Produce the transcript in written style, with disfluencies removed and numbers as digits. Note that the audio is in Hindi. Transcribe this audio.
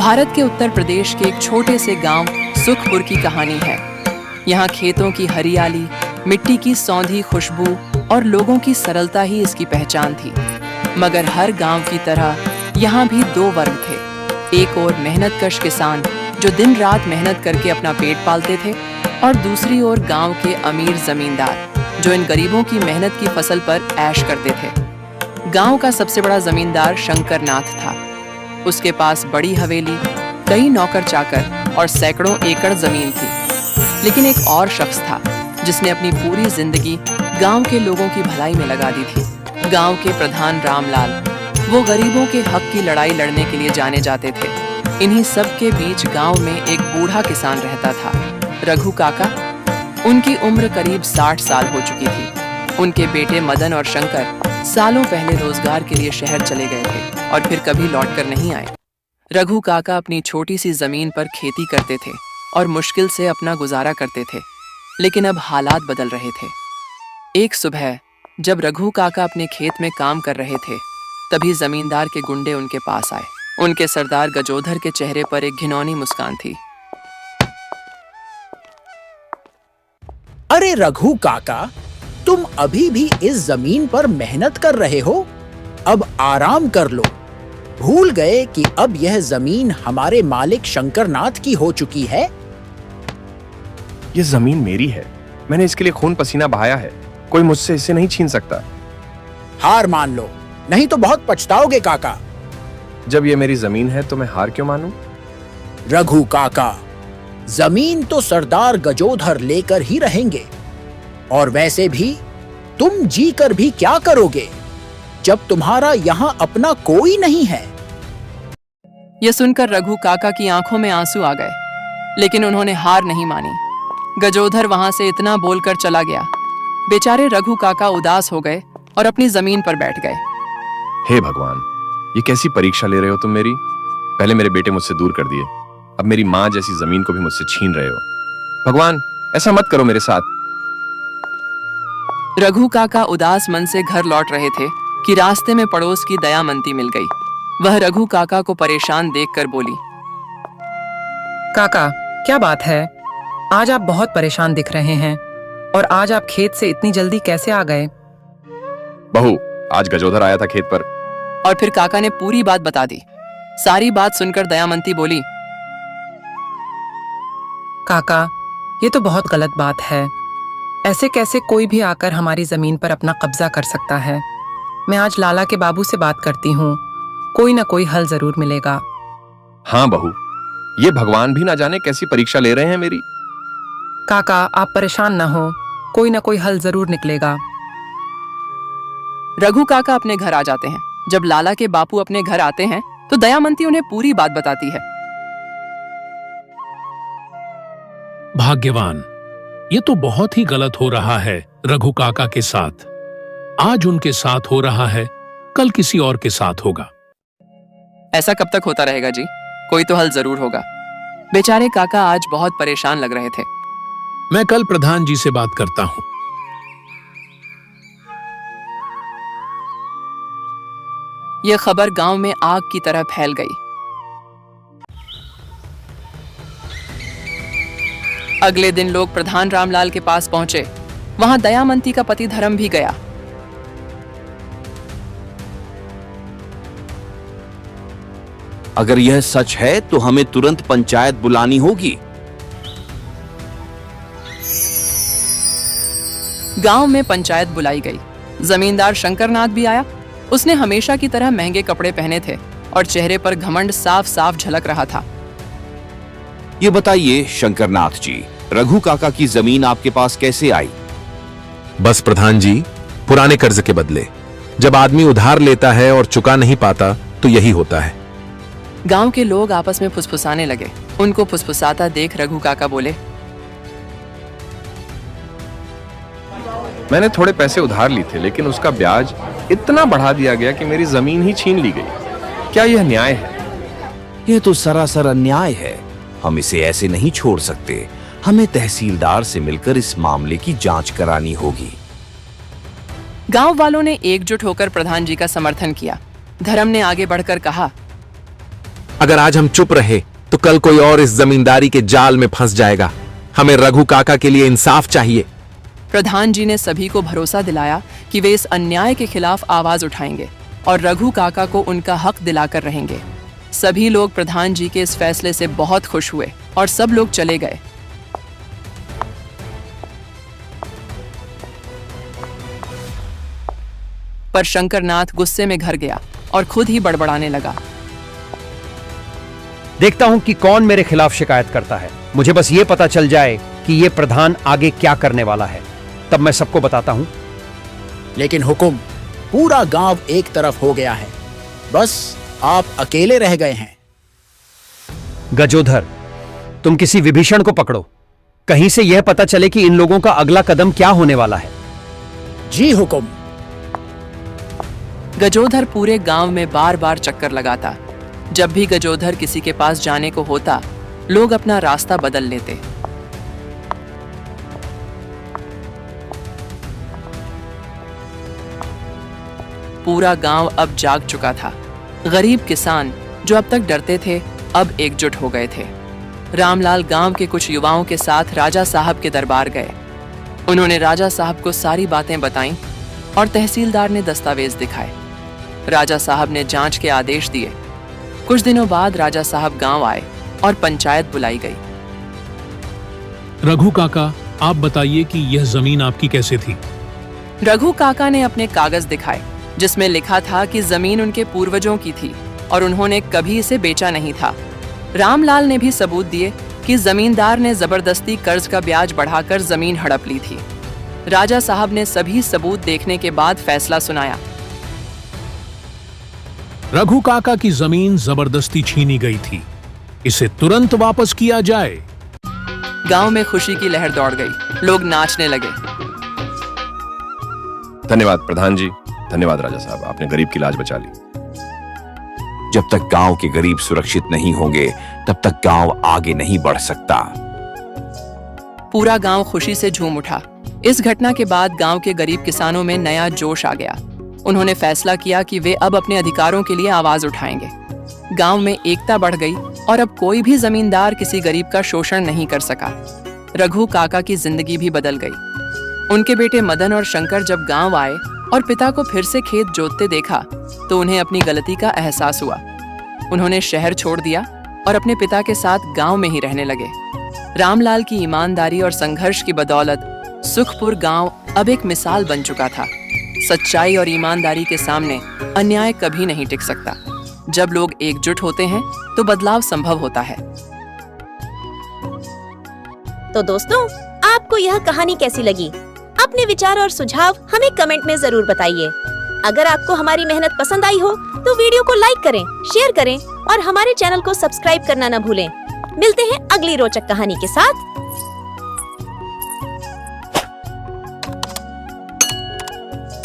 भारत के उत्तर प्रदेश के एक छोटे से गांव सुखपुर की कहानी है। यहाँ खेतों की हरियाली, मिट्टी की सौंधी खुशबू और लोगों की सरलता ही इसकी पहचान थी। मगर हर गांव की तरह यहाँ भी दो वर्ग थे। एक और मेहनतकश किसान जो दिन रात मेहनत करके अपना पेट पालते थे, और दूसरी ओर गांव के अमीर जमींदार जो इन गरीबों की मेहनत की फसल पर ऐश करते थे। गांव का सबसे बड़ा जमींदार शंकर नाथ था। उसके पास बड़ी हवेली, कई नौकर चाकर और सैकड़ों एकड़ जमीन थी। लेकिन एक और शख्स था जिसने अपनी पूरी जिंदगी गांव के लोगों की भलाई में लगा दी थी। गांव के प्रधान रामलाल, वो गरीबों के हक की लड़ाई लड़ने के लिए जाने जाते थे। इन्हीं सब के बीच गांव में एक बूढ़ा किसान रहता था, रघु काका। उनकी उम्र करीब 60 साल हो चुकी थी। उनके बेटे मदन और शंकर सालों पहले रोजगार के लिए शहर चले गए थे और फिर कभी लौटकर नहीं आए। रघु काका अपनी छोटी सी जमीन पर खेती करते थे और मुश्किल से अपना गुजारा करते थे। लेकिन अब हालात बदल रहे थे। एक सुबह जब रघु काका अपने खेत में काम कर रहे थे, तभी जमींदार के गुंडे उनके पास आए। उनके सरदार गजोधर के चेहरे पर एक घिनौनी मुस्कान थी। अरे रघु काका, तुम अभी भी इस जमीन पर मेहनत कर रहे हो? अब आराम कर लो। भूल गए कि अब यह जमीन हमारे मालिक शंकरनाथ की हो चुकी है। ये जमीन मेरी है। मैंने इसके लिए खून पसीना बहाया है। कोई मुझसे इसे नहीं छीन सकता। हार मान लो, नहीं तो बहुत पछताओगे काका। जब ये मेरी जमीन है तो मैं हार क्यों मानूं? रघु काका, जमीन तो सरदार गजोधर लेकर ही रहेंगे। और वैसे भी तुम जी कर भी क्या करोगे जब तुम्हारा यहाँ अपना कोई नहीं है। यह सुनकर रघु काका की आंखों में आंसू आ गए, लेकिन उन्होंने हार नहीं मानी। गजोधर वहां से इतना बोलकर चला गया। बेचारे रघु काका उदास हो गए और अपनी जमीन पर बैठ गए। हे भगवान, ये कैसी परीक्षा ले रहे हो तुम मेरी? पहले मेरे बेटे मुझसे दूर कर दिए, अब मेरी माँ जैसी जमीन को भी मुझसे छीन रहे हो। भगवान, ऐसा मत करो मेरे साथ। रघु काका उदास मन से घर लौट रहे थे कि रास्ते में पड़ोस की दयामंती मिल गई। वह रघु काका को परेशान देखकर बोली, काका, क्या बात है? आज आप बहुत परेशान दिख रहे हैं। और आज आप खेत से इतनी जल्दी कैसे आ गए? बहू, आज गजोधर आया था खेत पर। और फिर काका ने पूरी बात बता दी। सारी बात सुनकर दयामंती बोली, काका, ये तो बहुत गलत बात है। ऐसे कैसे कोई भी आकर हमारी जमीन पर अपना कब्जा कर सकता है? मैं आज लाला के बाबू से बात करती हूँ, कोई ना कोई हल जरूर मिलेगा। हाँ बहू, ये भगवान भी ना जाने कैसी परीक्षा ले रहे हैं मेरी। काका, आप परेशान ना हो, कोई ना कोई हल जरूर निकलेगा। रघु काका अपने घर आ जाते हैं। जब लाला के बापू अपने घर आते हैं तो दयामंती उन्हें पूरी बात बताती है। भाग्यवान, ये तो बहुत ही गलत हो रहा है रघु काका के साथ। आज उनके साथ हो रहा है, कल किसी और के साथ होगा। ऐसा कब तक होता रहेगा जी? कोई तो हल जरूर होगा। बेचारे काका आज बहुत परेशान लग रहे थे। मैं कल प्रधान जी से बात करता हूं। यह खबर गांव में आग की तरह फैल गई। अगले दिन लोग प्रधान रामलाल के पास पहुंचे। वहां दयामंती का पति धर्म भी गया। अगर यह सच है तो हमें तुरंत पंचायत बुलानी होगी। गांव में पंचायत बुलाई गई। जमींदार शंकरनाथ भी आया। उसने हमेशा की तरह महंगे कपड़े पहने थे और चेहरे पर घमंड साफ साफ झलक रहा था। ये बताइए शंकरनाथ जी, रघु काका की जमीन आपके पास कैसे आई? बस प्रधान जी, पुराने कर्ज के बदले। जब आदमी उधार लेता है और चुका नहीं पाता तो यही होता है। गांव के लोग आपस में फुसफुसाने लगे। उनको फुसफुसाता देख रघु काका बोले, मैंने थोड़े पैसे उधार लिए थे, लेकिन उसका ब्याज इतना बढ़ा दिया गया कि मेरी जमीन ही छीन ली गई। क्या यह न्याय है? यह तो सरासर अन्याय है। हम इसे ऐसे नहीं छोड़ सकते। हमें तहसीलदार से मिलकर इस मामले की जांच करानी होगी। गांव वालों ने एकजुट होकर प्रधान जी का समर्थन किया। धर्म ने आगे बढ़कर कहा, अगर आज हम चुप रहे तो कल कोई और इस जमींदारी के जाल में फंस जाएगा। हमें रघु काका के लिए इंसाफ चाहिए। प्रधान जी ने सभी को भरोसा दिलाया कि वे इस अन्याय के खिलाफ आवाज उठाएंगे और रघु काका को उनका हक दिलाकर रहेंगे। सभी लोग प्रधान जी के इस फैसले से बहुत खुश हुए और सब लोग चले गए। पर शंकरनाथ गुस्से में घर गया और खुद ही बड़बड़ाने लगा। देखता हूं कि कौन मेरे खिलाफ शिकायत करता है। मुझे बस ये पता चल जाए कि ये प्रधान आगे क्या करने वाला है, तब मैं सबको बताता हूं। लेकिन हुकुम, पूरा गांव एक तरफ हो गया है, बस आप अकेले रह गए हैं। गजोधर, तुम किसी विभीषण को पकड़ो, कहीं से यह पता चले कि इन लोगों का अगला कदम क्या होने वाला है। जी हुकुम। गजोधर पूरे गांव में बार बार चक्कर लगाता। जब भी गजोधर किसी के पास जाने को होता, लोग अपना रास्ता बदल लेते। पूरा गांव अब जाग चुका था। गरीब किसान जो अब तक डरते थे, अब एकजुट हो गए थे। रामलाल गांव के कुछ युवाओं के साथ राजा साहब के दरबार गए। उन्होंने राजा साहब को सारी बातें बताईं और तहसीलदार ने दस्तावेज दिखाए। राजा साहब ने जांच के आदेश दिए। कुछ दिनों बाद राजा साहब गांव आए और पंचायत बुलाई गई। रघु काका, आप बताइए कि यह जमीन आपकी कैसे थी? रघु काका ने अपने कागज दिखाए जिसमें लिखा था कि जमीन उनके पूर्वजों की थी और उन्होंने कभी इसे बेचा नहीं था। रामलाल ने भी सबूत दिए कि जमींदार ने जबरदस्ती कर्ज का ब्याज बढ़ाकर जमीन हड़प ली थी। राजा साहब ने सभी सबूत देखने के बाद फैसला सुनाया। रघु काका की जमीन जबरदस्ती छीनी गई थी, इसे तुरंत वापस किया जाए। गांव में खुशी की लहर दौड़ गई। लोग नाचने लगे। धन्यवाद प्रधान जी, धन्यवाद राजा साहब, आपने गरीब की लाज बचा ली। जब तक गांव के गरीब सुरक्षित नहीं होंगे तब तक गांव आगे नहीं बढ़ सकता। पूरा गांव खुशी से झूम उठा। इस घटना के बाद गांव के गरीब किसानों में नया जोश आ गया। उन्होंने फैसला किया कि वे अब अपने अधिकारों के लिए आवाज उठाएंगे। गांव में एकता बढ़ गई और अब कोई भी जमींदार किसी गरीब का शोषण नहीं कर सका। रघु काका की जिंदगी भी बदल गई। उनके बेटे मदन और शंकर जब गांव आए और पिता को फिर से खेत जोतते देखा तो उन्हें अपनी गलती का एहसास हुआ। उन्होंने शहर छोड़ दिया और अपने पिता के साथ गांव में ही रहने लगे। रामलाल की ईमानदारी और संघर्ष की बदौलत सुखपुर गांव अब एक मिसाल बन चुका था। सच्चाई और ईमानदारी के सामने अन्याय कभी नहीं टिक सकता। जब लोग एकजुट होते हैं तो बदलाव संभव होता है। तो दोस्तों, आपको यह कहानी कैसी लगी? अपने विचार और सुझाव हमें कमेंट में जरूर बताइए। अगर आपको हमारी मेहनत पसंद आई हो तो वीडियो को लाइक करें, शेयर करें और हमारे चैनल को सब्सक्राइब करना न भूलें। मिलते हैं अगली रोचक कहानी के साथ।